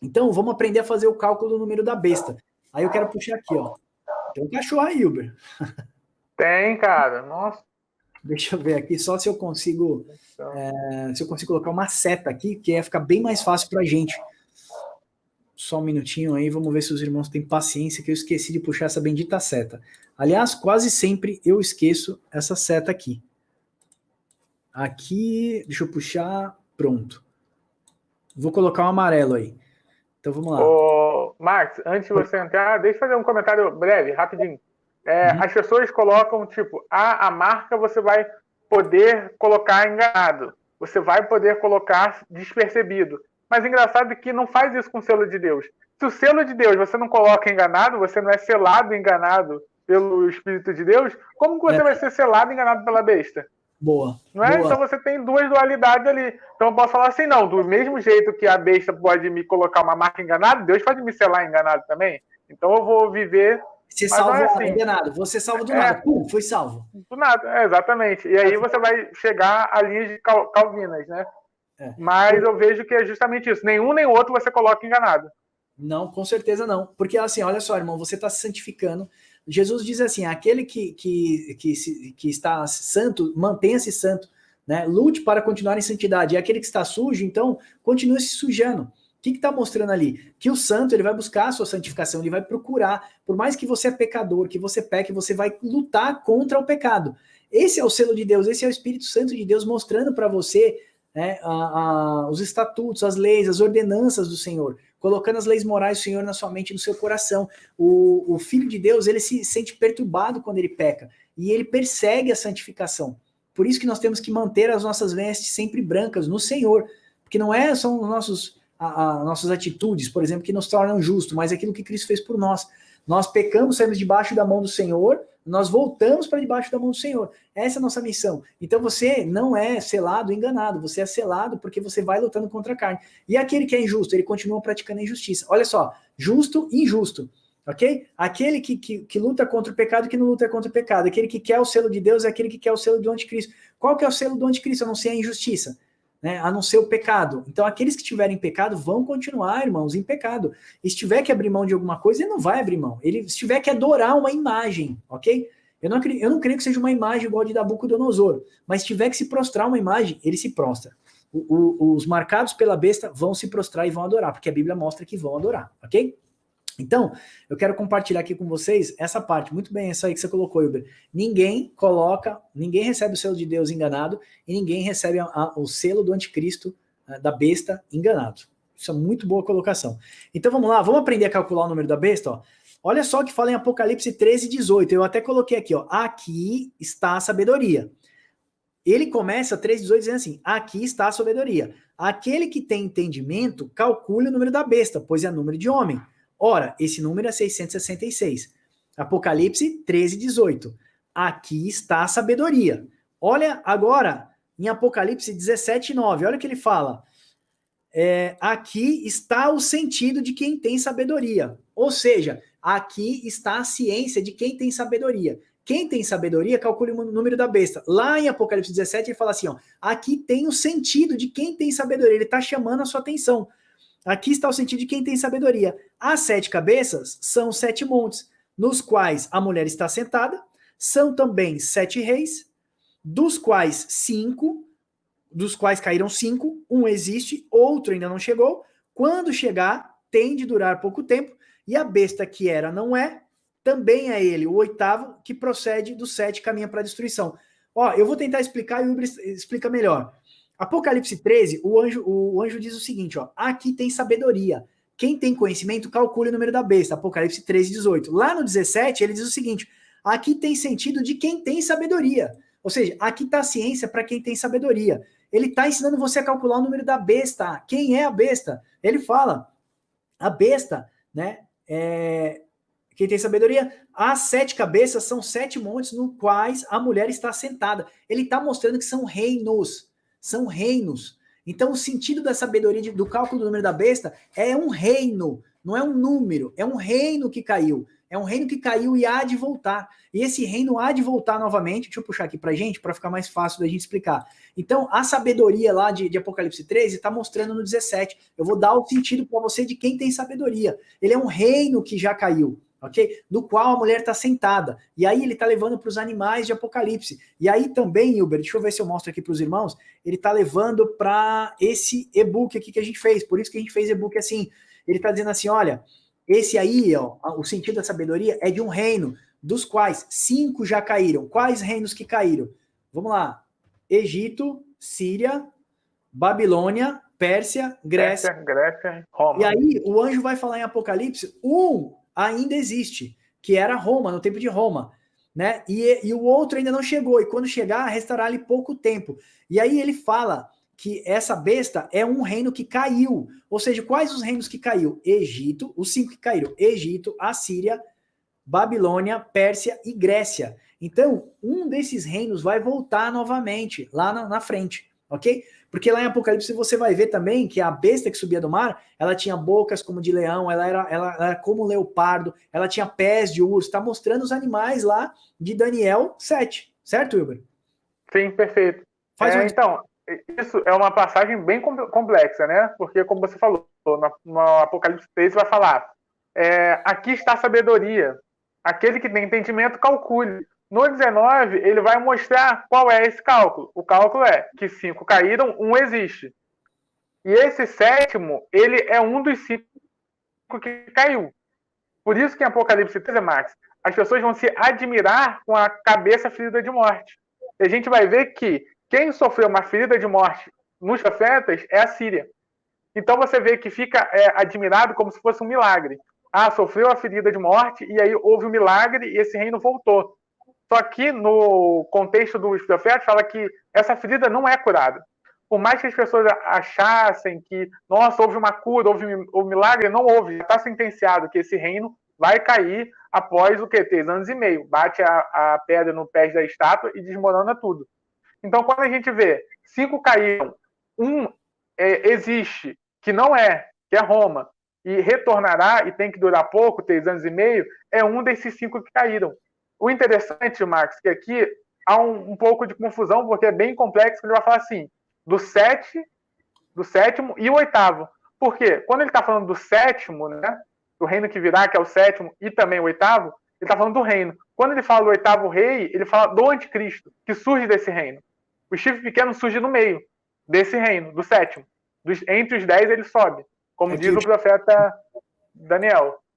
Então, vamos aprender a fazer o cálculo do número da besta. Aí eu quero puxar aqui, ó. Tem um cachorro aí, Uber. Tem, cara. Nossa. Deixa eu ver aqui, só se eu consigo colocar uma seta aqui, que ia ficar bem mais fácil pra gente. Só um minutinho aí, vamos ver se os irmãos têm paciência, que eu esqueci de puxar essa bendita seta. Aliás, quase sempre eu esqueço essa seta aqui. Aqui, deixa eu puxar, pronto. Vou colocar um amarelo aí. Então vamos lá. Ô, Max, antes de você entrar, deixa eu fazer um comentário breve, rapidinho. As pessoas colocam, tipo, a marca você vai poder colocar enganado. Você vai poder colocar despercebido. Mas engraçado é que não faz isso com o selo de Deus. Se o selo de Deus você não coloca enganado, você não é selado enganado pelo Espírito de Deus, como que você vai ser selado enganado pela besta? Boa. Não é? Boa. Então você tem duas dualidades ali. Então eu posso falar assim, não, do mesmo jeito que a besta pode me colocar uma marca enganada, Deus pode me selar enganado também. Então eu vou viver... Você salva assim, enganado, você salva do nada. Pum, foi salvo. Do nada, exatamente. E aí você vai chegar a linhas de calvinas, né? Mas eu vejo que é justamente isso. Nenhum nem outro você coloca enganado. Não, com certeza não. Porque assim, olha só, irmão, você está se santificando. Jesus diz assim, aquele que está santo, mantenha-se santo, né? Lute para continuar em santidade. E aquele que está sujo, então, continue se sujando. O que está mostrando ali? Que o santo, ele vai buscar a sua santificação, ele vai procurar, por mais que você é pecador, que você peque, você vai lutar contra o pecado. Esse é o selo de Deus, esse é o Espírito Santo de Deus mostrando para você, né, os estatutos, as leis, as ordenanças do Senhor, colocando as leis morais do Senhor na sua mente e no seu coração. O Filho de Deus, ele se sente perturbado quando ele peca, e ele persegue a santificação. Por isso que nós temos que manter as nossas vestes sempre brancas no Senhor, porque não são os nossas atitudes, por exemplo, que nos tornam justos, mas aquilo que Cristo fez por nós. Nós pecamos, saímos debaixo da mão do Senhor, nós voltamos para debaixo da mão do Senhor. Essa é a nossa missão. Então você não é selado, enganado, você é selado porque você vai lutando contra a carne. E aquele que é injusto, ele continua praticando a injustiça. Olha só, justo e injusto, ok? Aquele que luta contra o pecado e que não luta contra o pecado. Aquele que quer o selo de Deus é aquele que quer o selo do anticristo. Qual que é o selo do anticristo? A não ser a injustiça. Né, a não ser o pecado. Então, aqueles que tiverem pecado vão continuar, irmãos, em pecado. E se tiver que abrir mão de alguma coisa, ele não vai abrir mão. Se tiver que adorar uma imagem, ok? Eu não creio que seja uma imagem igual a de Nabucodonosor, mas se tiver que se prostrar uma imagem, ele se prostra. Os marcados pela besta vão se prostrar e vão adorar, porque a Bíblia mostra que vão adorar, ok? Então, eu quero compartilhar aqui com vocês essa parte, muito bem, essa aí que você colocou, Uber. Ninguém recebe o selo de Deus enganado, e ninguém recebe o selo do anticristo, da besta, enganado. Isso é muito boa colocação. Então vamos lá, vamos aprender a calcular o número da besta, ó. Olha só que fala em Apocalipse 13:18, eu até coloquei aqui, ó, aqui está a sabedoria. Ele começa 13:18 dizendo assim, aqui está a sabedoria. Aquele que tem entendimento, calcule o número da besta, pois é número de homem. Ora, esse número é 666. Apocalipse 13:18. Aqui está a sabedoria. Olha agora em Apocalipse 17:9. Olha o que ele fala. Aqui está o sentido de quem tem sabedoria. Ou seja, aqui está a ciência de quem tem sabedoria. Quem tem sabedoria, calcule o número da besta. Lá em Apocalipse 17, ele fala assim, ó, aqui tem o sentido de quem tem sabedoria. Ele está chamando a sua atenção. Aqui está o sentido de quem tem sabedoria. As 7 cabeças são 7 montes, nos quais a mulher está sentada. São também 7 reis, dos quais caíram 5. Um existe, outro ainda não chegou. Quando chegar, tem de durar pouco tempo. E a besta que era, não é, também é ele, o 8º, que procede do 7, caminha para a destruição. Ó, eu vou tentar explicar e o Uber explica melhor. Apocalipse 13, o anjo diz o seguinte, ó, aqui tem sabedoria. Quem tem conhecimento, calcule o número da besta. Apocalipse 13:18. Lá no 17, ele diz o seguinte, aqui tem sentido de quem tem sabedoria. Ou seja, aqui está a ciência para quem tem sabedoria. Ele está ensinando você a calcular o número da besta. Quem é a besta? Ele fala, a besta, né, quem tem sabedoria, as 7 cabeças são 7 montes no quais a mulher está sentada. Ele está mostrando que são reinos. São reinos. Então, o sentido da sabedoria do cálculo do número da besta é um reino, não é um número, é um reino que caiu. É um reino que caiu e há de voltar. E esse reino há de voltar novamente. Deixa eu puxar aqui pra gente, para ficar mais fácil da gente explicar. Então, a sabedoria lá de Apocalipse 13 está mostrando no 17. Eu vou dar o sentido para você de quem tem sabedoria. Ele é um reino que já caiu, ok? Do qual a mulher está sentada. E aí ele está levando para os animais de Apocalipse. E aí também, Hilber, deixa eu ver se eu mostro aqui para os irmãos, ele está levando para esse e-book aqui que a gente fez. Por isso que a gente fez e-book assim. Ele está dizendo assim, olha, esse aí, ó, o sentido da sabedoria é de um reino, dos quais 5 já caíram. Quais reinos que caíram? Vamos lá. Egito, Síria, Babilônia, Pérsia, Grécia, Roma. E aí o anjo vai falar em Apocalipse, ainda existe, que era Roma, no tempo de Roma, né? E o outro ainda não chegou, e quando chegar, restará-lhe pouco tempo. E aí ele fala que essa besta é um reino que caiu. Ou seja, quais os reinos que caiu? Egito, os 5 que caíram, Egito, Assíria, Babilônia, Pérsia e Grécia. Então, um desses reinos vai voltar novamente, lá na frente, ok? Porque lá em Apocalipse você vai ver também que a besta que subia do mar, ela tinha bocas como de leão, ela era como um leopardo, ela tinha pés de urso, está mostrando os animais lá de Daniel 7, certo, Wilber? Sim, perfeito. Então, isso é uma passagem bem complexa, né? Porque, como você falou, no Apocalipse 13 vai falar, aqui está a sabedoria, aquele que tem entendimento, calcule. No 19, ele vai mostrar qual é esse cálculo. O cálculo é que 5 caíram, 1 existe. E esse 7º, ele é um dos 5 que caiu. Por isso que em Apocalipse 13, Max, as pessoas vão se admirar com a cabeça ferida de morte. E a gente vai ver que quem sofreu uma ferida de morte nos profetas é a Síria. Então você vê que fica admirado como se fosse um milagre. Sofreu a ferida de morte e aí houve um milagre e esse reino voltou. Só que no contexto dos profetas fala que essa ferida não é curada. Por mais que as pessoas achassem que, nossa, houve uma cura, houve um milagre, não houve. Está sentenciado que esse reino vai cair após o quê? 3 anos e meio. Bate a pedra no pé da estátua e desmorona tudo. Então, quando a gente vê 5 caíram, 1 existe, que é Roma, e retornará e tem que durar pouco, 3 anos e meio, é um desses 5 que caíram. O interessante, Max, que aqui há um pouco de confusão, porque é bem complexo, ele vai falar assim, do 7º e o 8º. Por quê? Quando ele está falando do 7º, né, do reino que virá, que é o 7º, e também o 8º, ele está falando do reino. Quando ele fala do 8º rei, ele fala do anticristo, que surge desse reino. O chifre pequeno surge no meio desse reino, do 7º. Entre os 10 ele sobe, como diz o profeta Daniel.